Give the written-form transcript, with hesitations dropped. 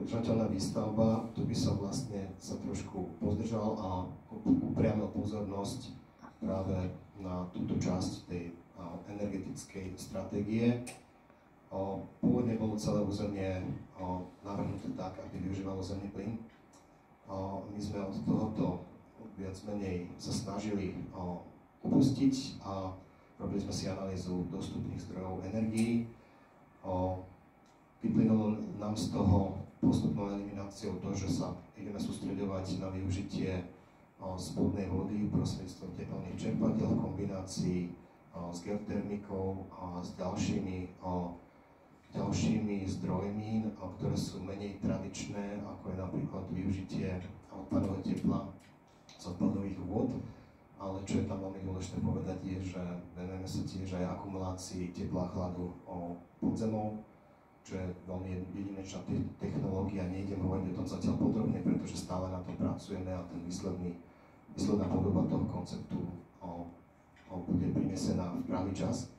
udržateľná výstavba, tu by som vlastne sa trošku pozdržal a upriamil pozornosť práve na túto časť tej energetickej stratégie. Pôvodne bolo celé územie navrhnuté tak, aby využívalo zemný plyn. My sme od tohoto viac menej sa snažili upustiť a robili sme si analýzu dostupných zdrojov energií. Vyplynulo nám z toho postupnou elimináciou to, že sa ideme sústreďovať na využitie spodnej vody prostredníctvom tepelných čerpadiel v kombinácii s geotermikou a s ďalšími zdrojmi, ktoré sú menej tradičné, ako je napríklad využitie odpadového tepla z odpadových vôd. Ale čo je tam veľmi dôležité povedať je, že venujeme sa tiež aj akumulácii tepla a chladu pod zemou, čo je veľmi jedinečná technológia. Nejdem hovoriť o tom zatiaľ podrobne, pretože stále na to pracujeme a ten výsledná podoba toho konceptu bude prinesená v pravý čas.